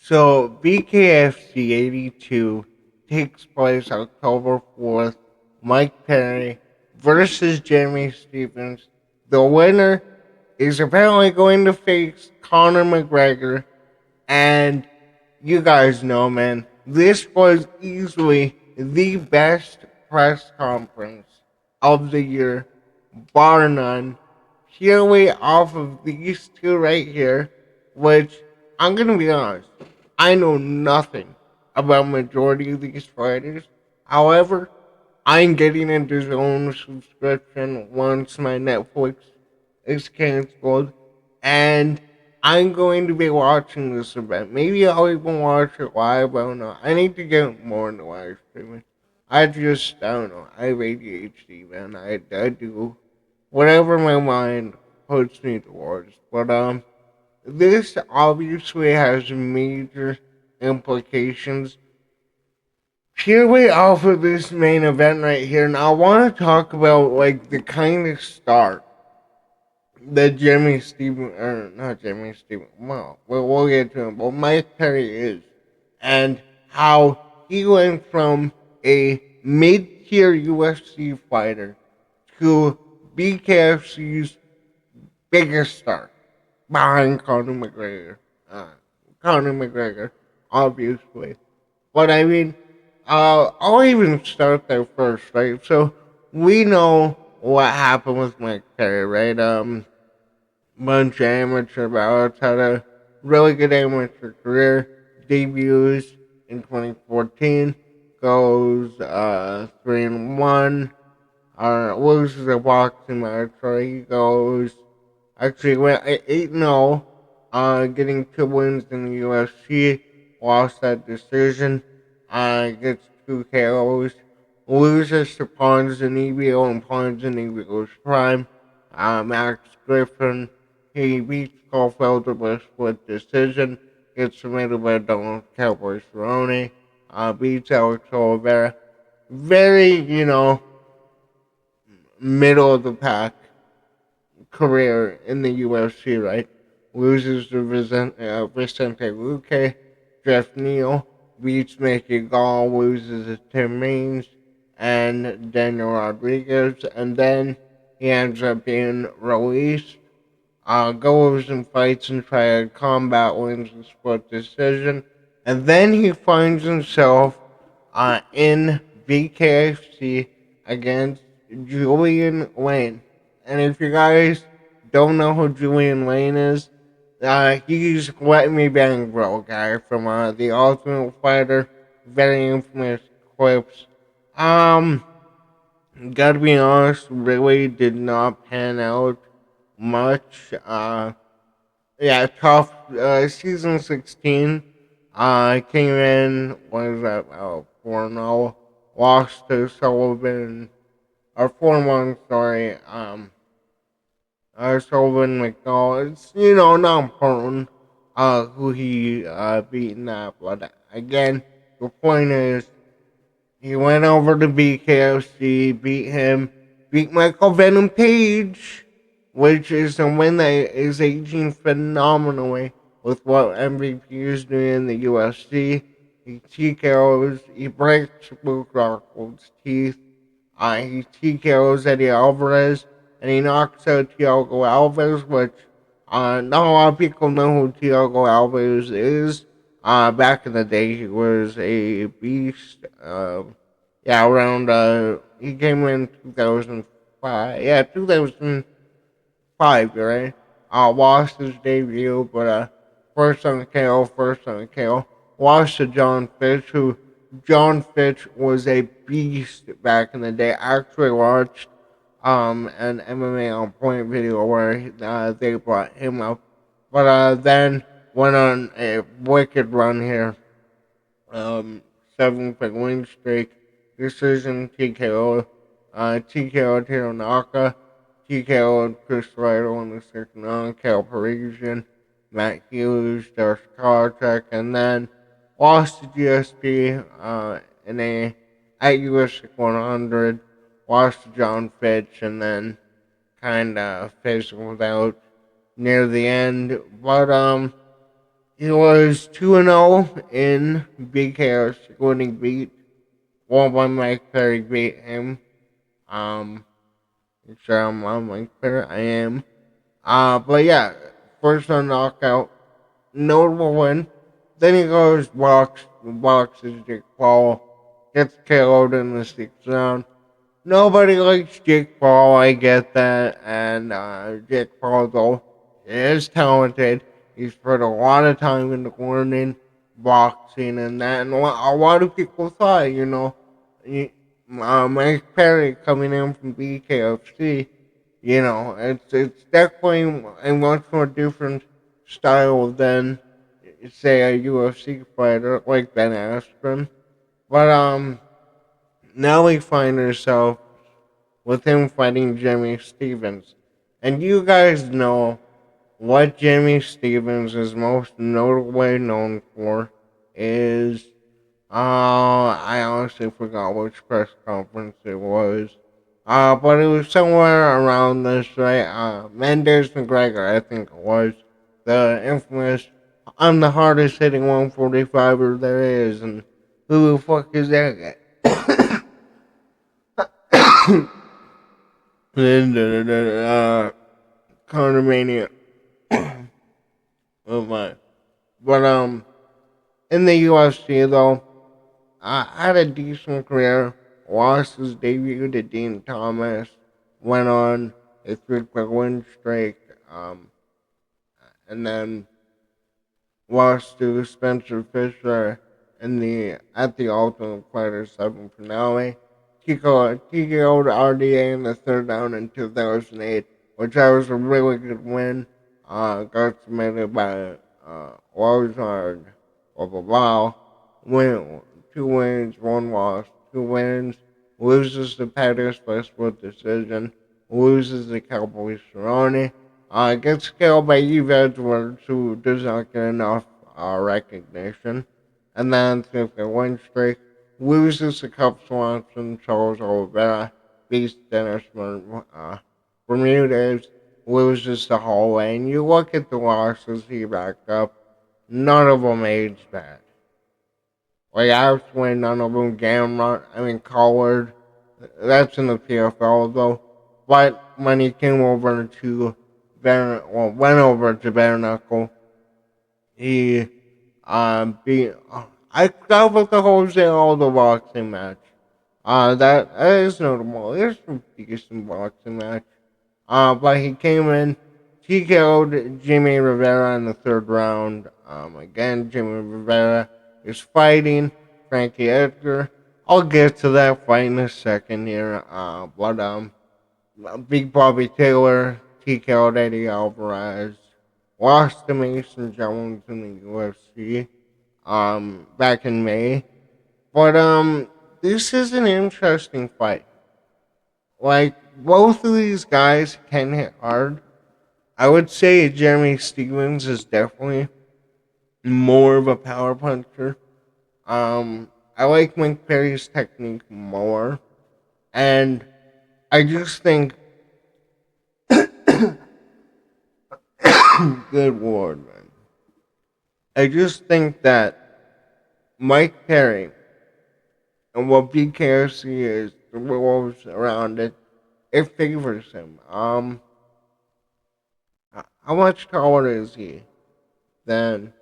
So Bkfc 82 takes place October 4th. Mike Perry versus Jeremy Stevens. The winner is apparently going to face Conor McGregor. And you guys know, man, this was easily the best press conference of the year, bar none. Purely off of these two right here, which I'm gonna be honest, I know nothing about majority of these fighters. However, I'm getting a DAZN subscription once my Netflix is canceled, and I'm going to be watching this event. Maybe I'll even watch it live. I don't know. I need to get more into live streaming. I don't know. I have ADHD, man. I do whatever my mind puts me towards. But this obviously has major implications purely off of this main event right here. And I want to talk about like the kind of start that Jimmy Steven, or not Jimmy Steven, well, we'll get to him, but Mike Perry is, and how he went from a mid-tier UFC fighter to BKFC's biggest star behind Conor McGregor. Uh, Conor McGregor, obviously. But I mean, I'll even start there first, right? So we know what happened with Mike Perry, right? Bunch of amateur bouts, had a really good amateur career, debuts in 2014, goes 3-1, loses a boxing match, or he goes, actually went 8-0, getting 2 wins in the UFC, lost that decision, gets 2 KOs, loses to Ponzinibbio in Ponzinibbio's prime, Max Griffin. He beats Caulfield with split decision, gets submitted by Donald Cowboy Cerrone, beats Alex Oliveira. Very, middle of the pack career in the UFC, right? Loses to Vicente Luque, Jeff Neal, beats Mickey Gall, loses to Tim Means and Daniel Rodriguez, and then he ends up being released. Goes and fights and try to combat wins and split decision, and then he finds himself in BKFC against Julian Lane. And if you guys don't know who Julian Lane is, he's Let Me Bang Bro guy from The Ultimate Fighter, very infamous clips. Um, Gotta be honest, really did not pan out much. Yeah, tough. Season 16. Came in, what is that, 4-0. Lost to Sullivan, or 4-1, sorry. Sullivan McDowell. It's, not important, who he, beat in that, but again, the point is, he went over to BKFC, beat him, beat Michael Venom Page, which is a win that is aging phenomenally with what MVP is doing in the UFC. He TKOs, he breaks Luke Rockwood's teeth, he TKOs Eddie Alvarez, and he knocks out Thiago Alves, which not a lot of people know who Thiago Alves is. Back in the day, he was a beast. Yeah, around, he came in 2005. Yeah, 2005, right? Lost his debut, but, first on the KO. Lost to John Fitch, who John Fitch was a beast back in the day. I actually watched an MMA on point video where they brought him up, but then went on a wicked run here. 7 win streak, decision TKO, TKO Hironaka, TKO Chris Lytle in the second round, Cal Parisian, Matt Hughes, Josh Kovalchuk, and then lost to GSP in a at US 100, lost to John Fitch, and then kind of fizzled out near the end. But He was 2-0 in Bkfc when he beat one by Mike Perry beat him. Um, sure I'm on Mike Perry. I am. But yeah, first on knockout, notable win. Then he goes boxes Jake Paul, gets KO'd in the sixth round. Nobody likes Jake Paul, I get that, and Jake Paul though is talented. He's put a lot of time into learning boxing and that, and a lot of people thought, Mike Perry coming in from Bkfc, it's definitely a much more different style than say a UFC fighter like Ben Askren. But now we find ourselves with him fighting Jimmy Stevens. And you guys know what Jimmy Stevens is most notably known for is I honestly forgot which press conference it was. But it was somewhere around this, right? Mendes McGregor, I think it was. The infamous, I'm the hardest hitting 145er there is, and who the fuck is that guy? Then, Conor Mania. Oh my. But, in the UFC, though, had a decent career. Lost his debut to Dean Thomas. Went on a 3-quick win streak. And then lost to Spencer Fisher at the Ultimate Fighter 7 finale. TKO'd RDA in the third round in 2008, which was a really good win. Got submitted by Lozard, blah blah blah. Win, 2 wins, 1 loss, 2 wins. Loses to Pettis by split decision. Loses to Cowboy Cerrone. Gets killed by Eve Edwards, who does not get enough recognition. And then through the win streak, loses to Cup Swanson, Charles Oliveira, beats Dennis Bermudez, loses to Holloway. And you look at the losses he backed up, none of them aged bad. Like, actually, none of them Collard, that's in the PFL though. But when he came over to went over to bare knuckle, he beat. I forgot about the Jose Aldo boxing match. That is notable. It's a decent boxing match. But he came in, TKO'd Jimmy Rivera in the third round. Again, Jimmy Rivera is fighting Frankie Edgar. I'll get to that fight in a second here. But Big Bobby Taylor TKO'd Eddie Alvarez. Lost to Mason Jones in the UFC. Back in May. But this is an interesting fight. Like, both of these guys can hit hard. I would say Jeremy Stevens is definitely more of a power puncher. I like Mike Perry's technique more. And I just think, good lord, man. I just think that Mike Perry and what BKFC is, the rules around it, it favors him. How much taller is he then?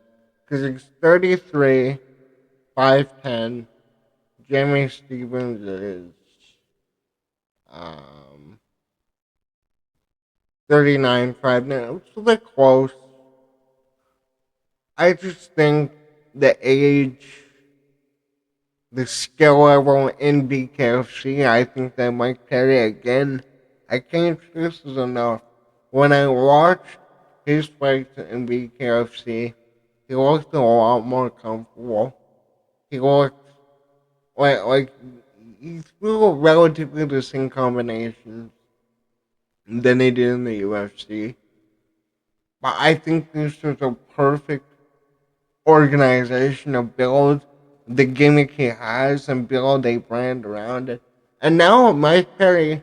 Because he's 33, 5'10". Jimmy Stevens is um 39, 5'9". So they're close. I just think the age, the skill level in BKFC, I think that Mike Perry, again, I can't stress this enough. When I watched his fights in BKFC, he looked a lot more comfortable. He looked like he threw relatively the same combinations than he did in the UFC. But I think this was a perfect organization to build the gimmick he has and build a brand around it. And now Mike Perry,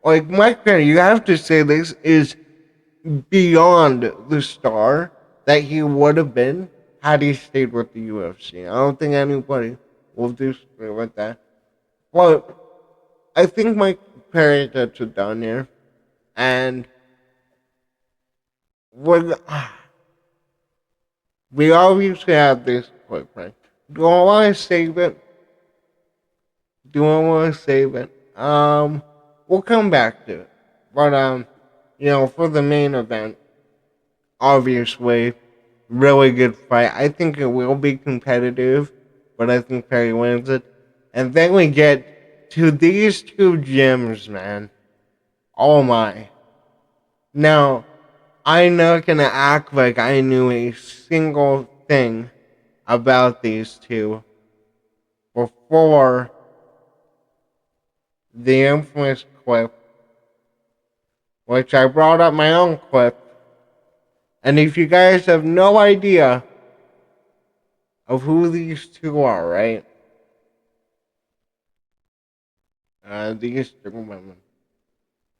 you have to say this is beyond the star that he would have been had he stayed with the UFC. I don't think anybody will disagree with that. But I think Mike Perry gets it done here. And when we obviously have this clip, right? Do I want to save it? Do I want to save it? We'll come back to it. But for the main event, obviously, really good fight. I think it will be competitive, but I think Perry wins it. And then we get to these two gems, man. Oh my. Now, I'm not gonna act like I knew a single thing about these two before the infamous clip, which I brought up my own clip. And if you guys have no idea of who these two are, right? These two women.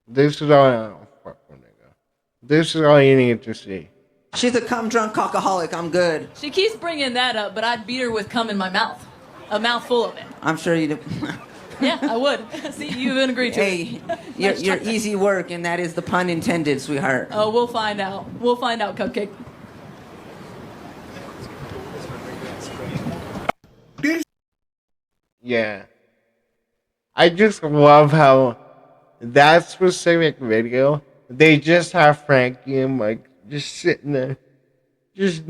This is all. This is all you need to see. She's a cum drunk cockaholic. I'm good. She keeps bringing that up, but I'd beat her with cum in my mouth. A mouthful of it. I'm sure you do. Yeah, I would. See, you even agreed to it. Hey, you're easy work, and that is the pun intended, sweetheart. Oh, we'll find out. We'll find out, Cupcake. Yeah. I just love how that specific video, they just have Frankie and Mike just sitting there. Just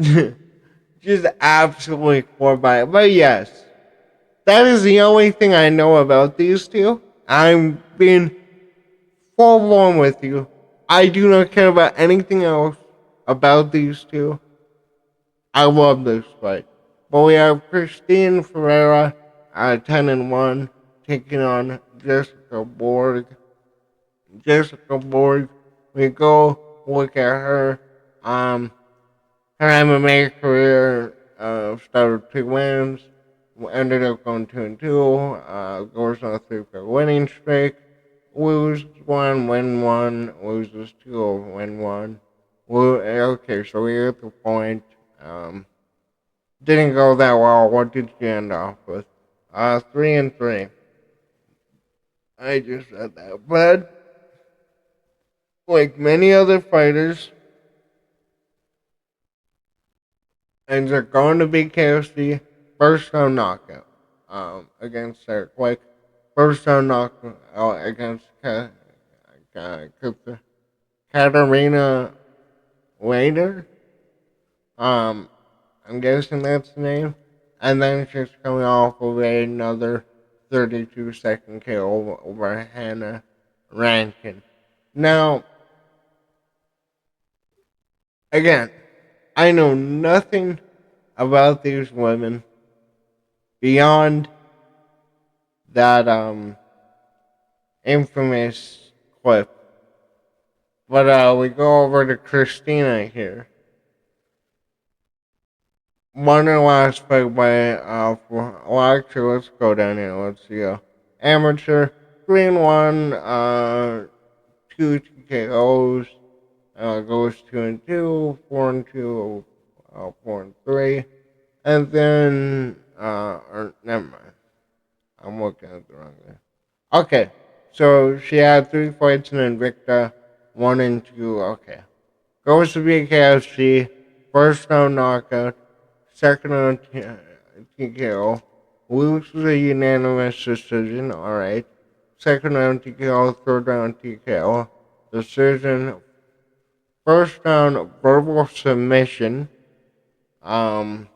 just absolutely core by it. But yes, that is the only thing I know about these two. I'm being full blown with you. I do not care about anything else about these two. I love this fight. But we have Christine Ferreira at 10-1 taking on Jessica Borg. Jessica Borg, we go look at her. Her MMA career started 2 wins, ended up going 2-2, goes on a 3-5 winning streak, lose 1, win 1, loses 2, win 1. Okay, so we get the point. Didn't go that well. What did she end off with? 3-3. I just said that. But like many other fighters, ends up going to Bkfc, first round knockout. Against Sarah Quick. First round knockout against Katarina Wader. I'm guessing that's the name. And then she's coming off of another 32-second KO over Hannah Rankin. Now, again, I know nothing about these women beyond that infamous clip. But we go over to Christina here. Won her last fight by well actually let's go down here. Let's see amateur 3-1, 2 TKOs, goes 2-2, 4-2, 4-3, and then or never mind. I'm looking at the wrong thing. Okay, so she had 3 fights in Invicta, 1-2. Okay, goes to BKFC, first round knockout, second round TKO, loses a unanimous decision. All right, second round TKO, third round TKO, decision. First round verbal submission. Second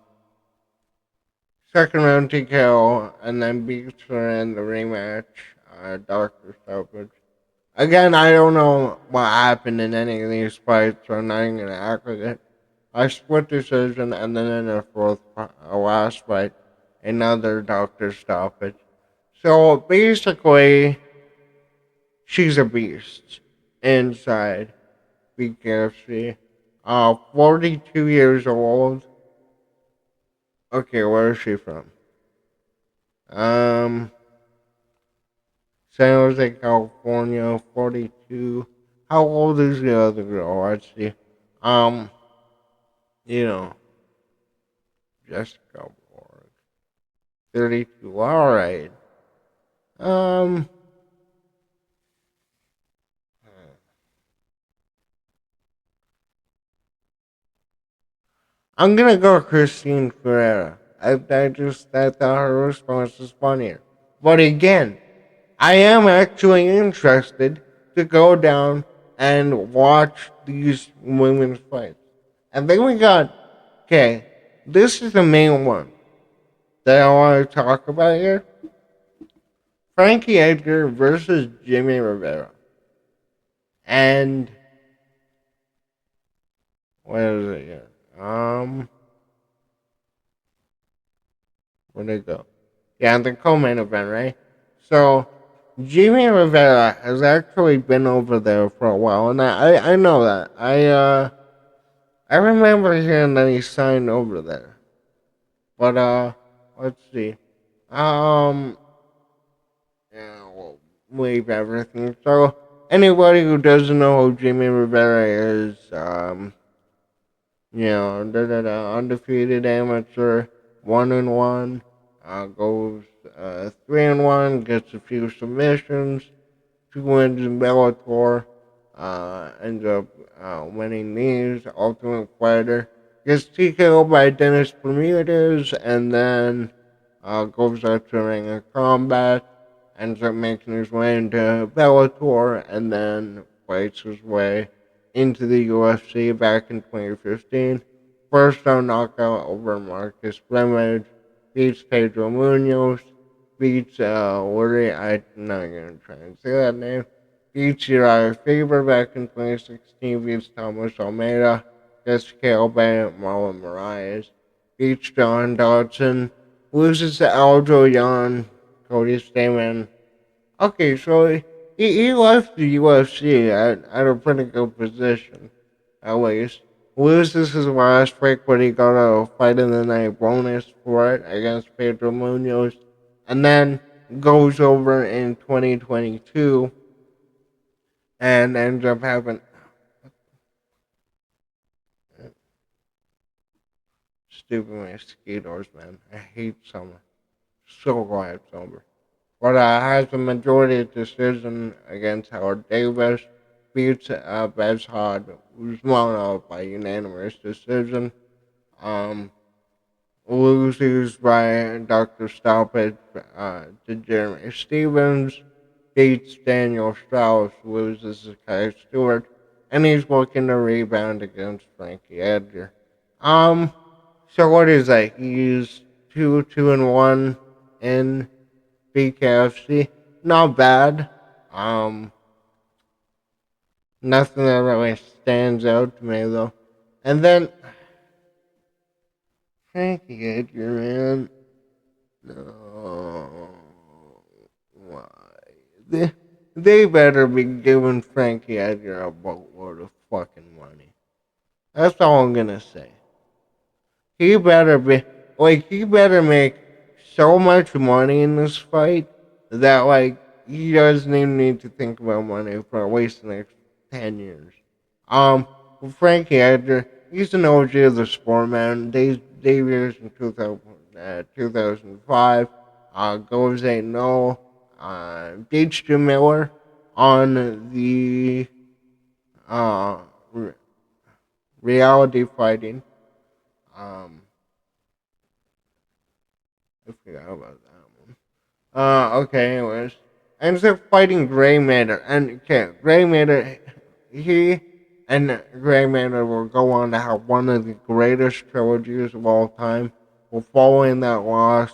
round TKO, and then beats her in the rematch. Doctor stoppage. Again, I don't know what happened in any of these fights, so I'm not even gonna act like it. I split decision, and then in the last fight, another doctor stoppage. So basically, she's a beast inside Bkfc. 42 years old. Okay, where is she from? San Jose, California, 42. How old is the other girl? Let's see. You know, Jessica Borg. 32. All right. Um. I'm gonna go Christine Ferreira. I thought her response was funnier. But again, I am actually interested to go down and watch these women's fights. And then we got, okay, this is the main one that I want to talk about here. Frankie Edgar versus Jimmy Rivera. And, where is it here? Where'd it go? Yeah, the co-main event, right? So, Jimmy Rivera has actually been over there for a while, and I know that. I remember hearing that he signed over there. But let's see. Um, yeah, we'll leave everything. So anybody who doesn't know who Jimmy Rivera is, undefeated amateur, 1-1, goes 3-1, gets a few submissions, 2 wins in Bellator, ends up winning these. Ultimate Fighter gets TKO by Dennis Bermudez, and then goes out to Ring of Combat, ends up making his way into Bellator, and then fights his way into the UFC back in 2015. First round knockout over Marcus Bremage, beats Pedro Munoz, beats I'm not gonna try and say that name. Beats Uriah Faber back in 2016, beats Thomas Almeida, gets KO'd by Marlon Moraes, beats John Dodson, loses to Aljo Yan, Cody Stamen. Okay, so he left the UFC at a pretty good position, at least. Loses his last fight, but he got a fight in the night bonus for it against Pedro Munoz, and then goes over in 2022 and ends up having stupid mosquitoes, man. I hate summer. So glad it's over. But has a majority decision against Howard Davis. Beats Bezhad Usmanov by unanimous decision. Um, Loses by Dr. Stoppage to Jeremy Stevens. Beats Daniel Strauss. Loses to Kai Stewart. And he's looking to rebound against Frankie Edgar. Um, so what is that? He's 2-1 in Bkfc. Not bad. Um, Nothing that really stands out to me though. And then Frankie Edgar, man. No, why? They, they better be giving Frankie Edgar a boatload of fucking money. That's all I'm gonna say. He better be he better make so much money in this fight that he doesn't even need to think about money for at least the next 10 years. Um Frankie Edgar, he's an OG of the sport, man. Debuts in 2005. Goes 8-0. Beats Jim Miller on the uh, reality fighting. Um, I forgot about that one. Okay, anyways. Ends up fighting Gray Matter. And, okay, Gray Matter, he and Gray Matter will go on to have one of the greatest trilogies of all time. Well, following that loss,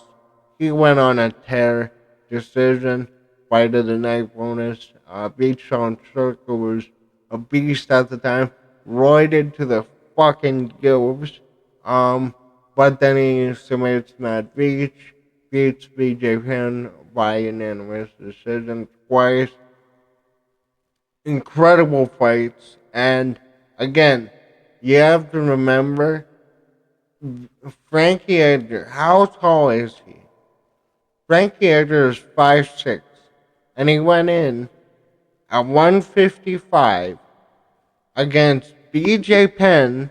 he went on a tear decision, fight of the night bonus, beat Sean Strick, who was a beast at the time, roided to the fucking gills. But then he submits Matt Beach, beats BJ Penn by unanimous decision twice. Incredible fights. And again, you have to remember Frankie Edgar. How tall is he? Frankie Edgar is 5'6", and he went in at 155 against BJ Penn,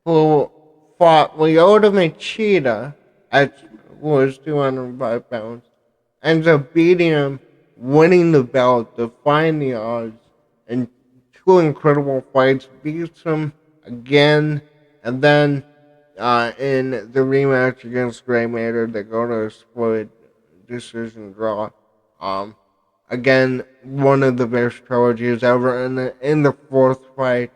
who fought Lyoto Machida at was 205 pounds, ends up beating him, winning the belt, defying the odds, and two incredible fights, beats him again, and then in the rematch against Gray Matter, they go to a split decision draw. Um, Again, one of the best trilogies ever. In the fourth fight,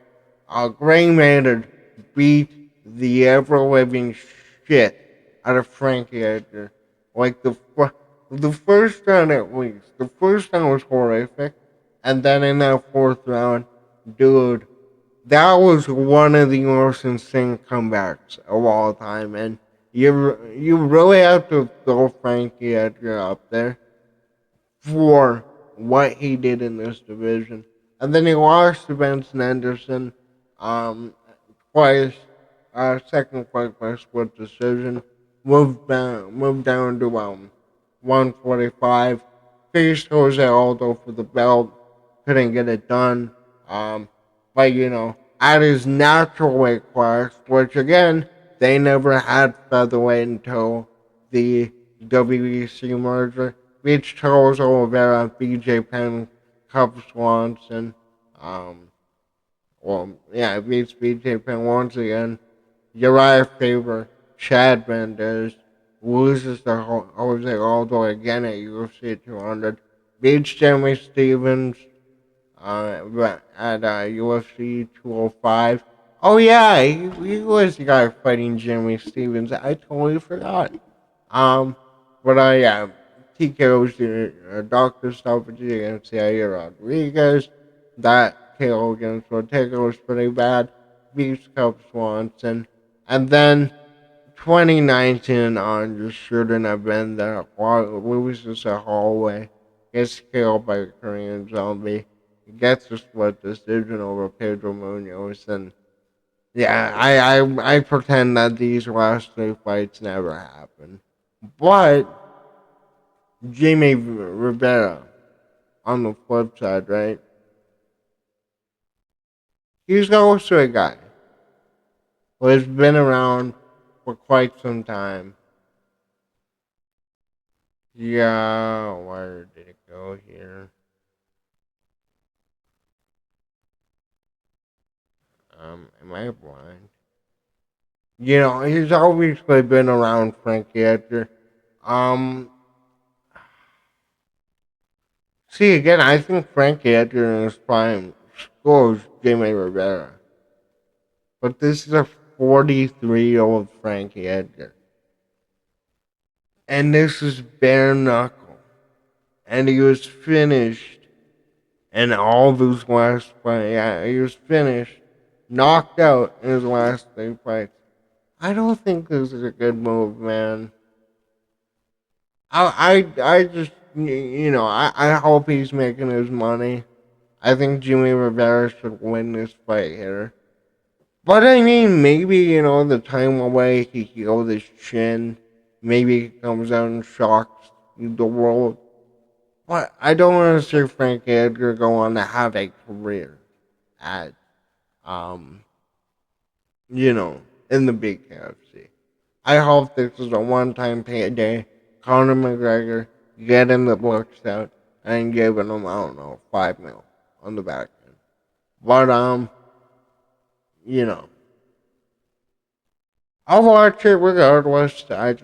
Gray Maynard beat the ever living shit out of Frankie Edgar. Like the first round at least. The first round was horrific, and then in that fourth round, dude, that was one of the most insane comebacks of all time, and you really have to throw Frankie Edgar up there for what he did in this division. And then he lost to Benson Henderson um, twice. Second fight by split decision. Moved down to 145. Faced Jose Aldo for the belt. Couldn't get it done. But at his natural weight class, which again they never had featherweight until the WEC merger. Beats Charles Oliveira, BJ Penn, Cub Swanson. Beats BJ Penn once again. Uriah Faber, Chad Mendez, loses to Jose Aldo again at UFC 200. Beats Jeremy Stevens at UFC 205. Oh yeah, he was the guy fighting Jeremy Stevens. I totally forgot. Um, but TKO's the doctor stoppage against Yair Rodriguez. That KO against Ortega was pretty bad. Beats Cub Swanson. And then 2019 on just shouldn't have been there. Loses a hallway. Gets killed by a Korean zombie. Gets a split decision over Pedro Munoz. And yeah, I pretend that these last three fights never happened. But Jimmy Rivera, on the flip side, right? He's also a guy who has been around for quite some time. Yeah, where did it go here? Am I blind? He's obviously been around Frankie Edgar. Um, See, again, I think Frankie Edgar in his prime scores Jimmy Rivera. But this is a 43-year-old Frankie Edgar. And this is bare knuckle. And he was finished in all of his last fights. Yeah, he was finished, knocked out in his last three fights. I don't think this is a good move, man. I just, I hope he's making his money. I think Jimmy Rivera should win this fight here. But I mean, maybe, the time away he healed his chin. Maybe he comes out and shocks the world. But I don't want to see Frank Edgar go on to have a career at, um, in the Bkfc. I hope this is a one-time payday. Conor McGregor getting the books out and giving him, I don't know, 5 mil on the back end. But, you know, I'll watch it regardless. I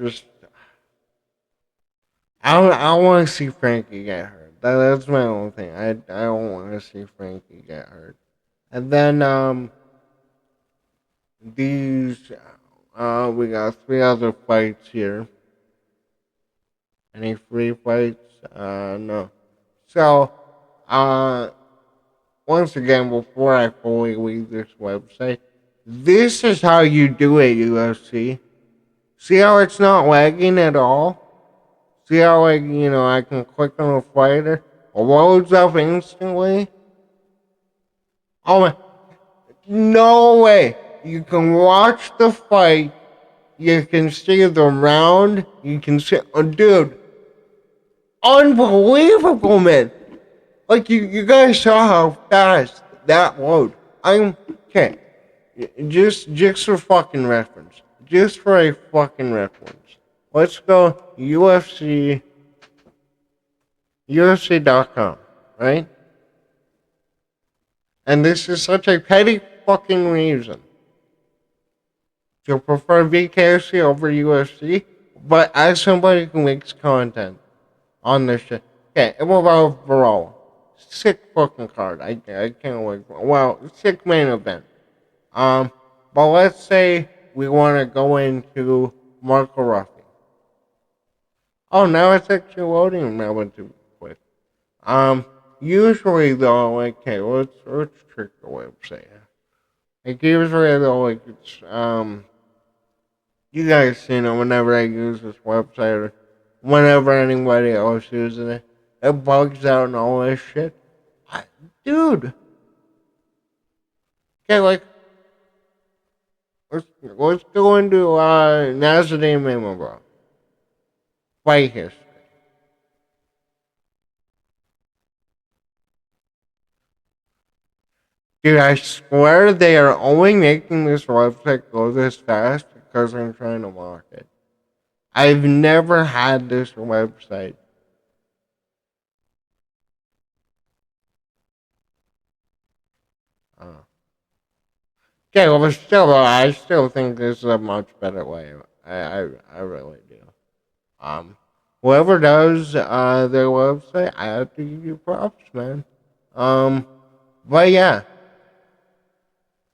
want to see Frankie get hurt. That's my only thing. I don't want to see Frankie get hurt. And then, we got three other fights here. Any free fights? No. So, once again, before I fully leave this website, this is how you do it, UFC. See how it's not lagging at all? See how, I can click on a fighter, it loads up instantly? Oh my, no way! You can watch the fight, you can see the round, you can see, dude, unbelievable, man! Like, you guys saw how fast that load. Okay. Just for fucking reference. just for a fucking reference. Let's go UFC.com, right? And this is such a petty fucking reason to prefer Bkfc over UFC, but as somebody who makes content on this shit, okay, it will overall sick fucking card. I can't wait. Well, sick main event. But let's say we want to go into Marco Ruffy. Oh, now it's actually loading. That went too quick. Usually though, like, okay, let's trick the website. Like usually though, like it's you guys seen it whenever I use this website or whenever anybody else uses it, it bugs out and all this shit. Dude, okay, like let's go into Nasruddin Imavov fight history. Dude, I swear they are only making this website go this fast because I'm trying to mock it. I've never had this website. Uh, okay, well, still, I still think this is a much better way. I really do. Um, Whoever does their website, I have to give you props, man. Um, but yeah,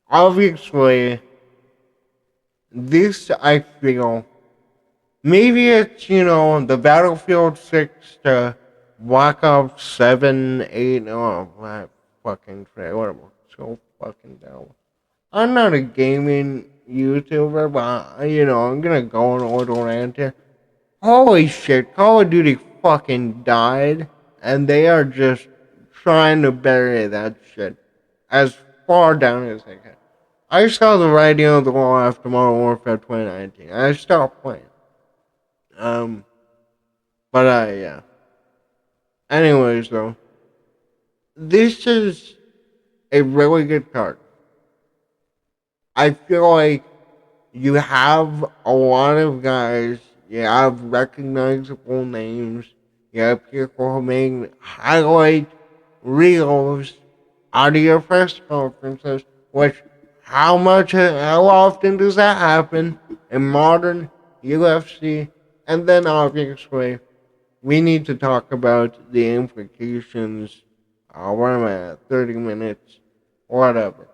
obviously, this I feel maybe it's the Battlefield 6 to Black Ops 7, 8. Oh, my fucking trailer was so fucking dumb. I'm not a gaming YouTuber, but I'm gonna go on a little rant here. Holy shit, Call of Duty fucking died, and they are just trying to bury that shit as far down as they can. I saw the writing on the wall after Modern Warfare 2019. I stopped playing. Um, but yeah. Anyways, though, this is a really good card. I feel like you have a lot of guys, you have recognizable names, you have people who make highlight reels out of your press conferences, which how often does that happen in modern UFC? And then obviously, we need to talk about the implications. Where am I at? 30 minutes, whatever.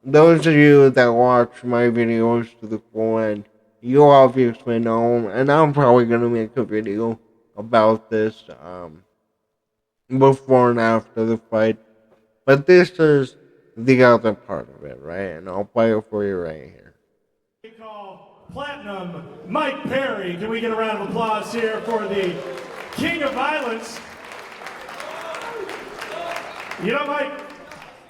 Those of you that watch my videos to the full end, you obviously know, and I'm probably gonna make a video about this before and after the fight. But this is the other part of it, right? And I'll play it for you right here. We call Platinum Mike Perry. Can we get a round of applause here for the King of Violence? You know, Mike,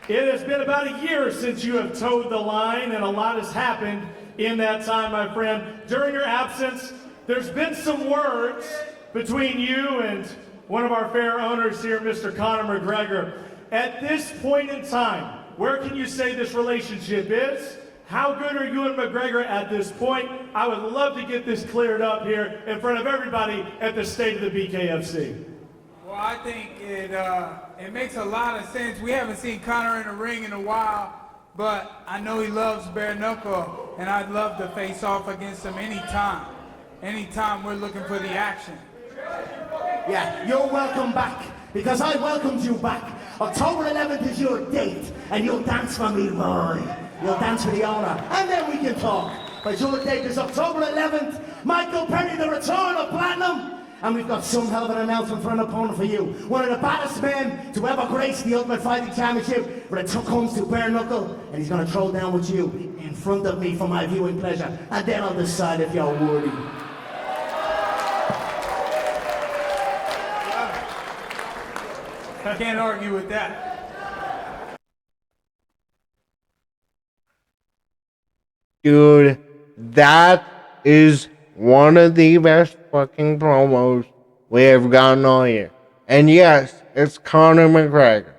it has been about a year since you have towed the line, and a lot has happened in that time, my friend. During your absence, there's been some words between you and one of our fair owners here, Mr. Conor McGregor. At this point in time, where can you say this relationship is? How good are you and McGregor at this point? I would love to get this cleared up here in front of everybody at the State of the BKFC. Well, I think it makes a lot of sense. We haven't seen Conor in the ring in a while, but I know he loves bare knuckle, and I'd love to face off against him anytime. Anytime we're looking for the action. Yeah, you're welcome back, because I welcomed you back. October 11th is your date, and you'll dance for me, boy. You'll dance for the owner, and then we can talk. But your date is October 11th. Michael Perry, the return of Platinum. And we've got some hell of an announcement for an opponent for you. One of the baddest men to ever grace the Ultimate Fighting Championship, when it comes to bare knuckle, and he's going to throw down with you in front of me for my viewing pleasure. And then I'll decide if you're worthy. I can't argue with that. Dude, that is one of the best fucking promos we have gotten all year. And yes, it's Conor McGregor.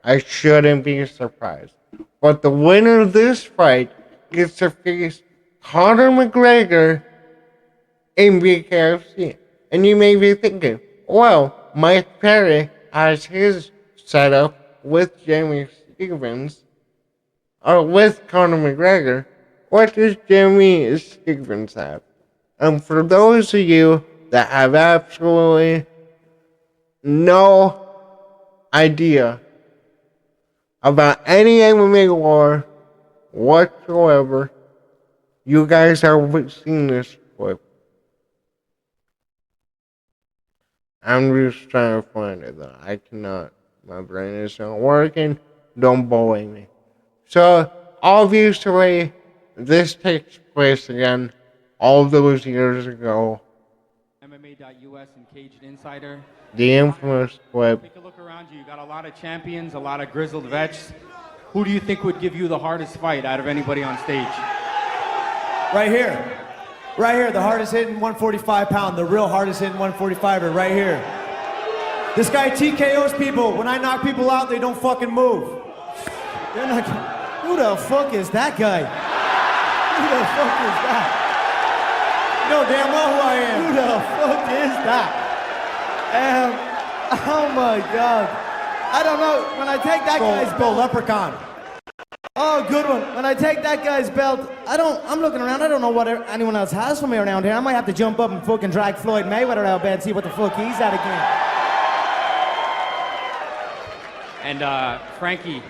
I shouldn't be surprised. But the winner of this fight gets to face Conor McGregor in Bkfc. And you may be thinking, well, Mike Perry has his setup with Jamie Stevens, or with Conor McGregor. What does Jamie Stevens have? And for those of you that have absolutely no idea about any MMA war whatsoever, you guys have seen this clip. I'm just trying to find it though. I cannot. My brain is not working. Don't bully me. So, obviously, this takes place again all those years ago. MMA.us and Caged Insider. The infamous clip. Take a look around you. You got a lot of champions, a lot of grizzled vets. Who do you think would give you the hardest fight out of anybody on stage? Right here. Right here, the hardest hitting 145 pound, the real hardest hitting 145er, right here. This guy TKOs people. When I knock people out, they don't fucking move. They're not. Who the fuck is that guy? Who the fuck is that? You know damn well who I am. Who the fuck is that? Oh my God. I don't know. When I take that guy's belt, Leprechaun. Oh, good one. When I take that guy's belt, I'm looking around, I don't know what anyone else has for me around here. I might have to jump up and fucking drag Floyd Mayweather out of bed and see what the fuck he's at again. And Frankie.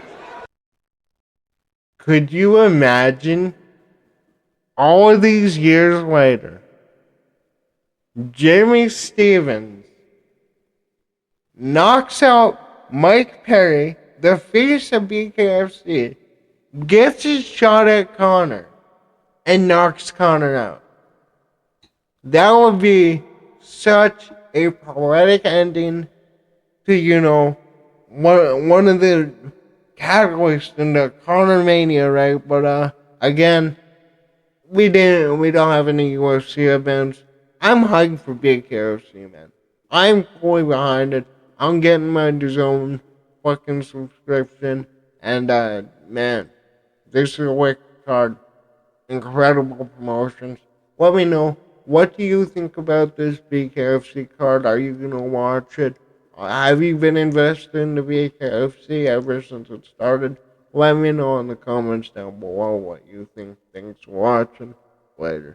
Could you imagine all of these years later, Jamie Stevens knocks out Mike Perry, the face of BKFC, gets his shot at Conor, and knocks Conor out? That would be such a poetic ending to, one of the catalysts in the Conor mania, right? But again, we don't have any UFC events. I'm hyped for BKFC, man. I'm fully behind it. I'm getting my DAZN fucking subscription, and man, this is a wicked card. Incredible promotions. Let me know, what do you think about this BKFC card? Are you gonna watch it? Have you been invested in the BKFC ever since it started? Let me know in the comments down below what you think. Thanks for watching. Later.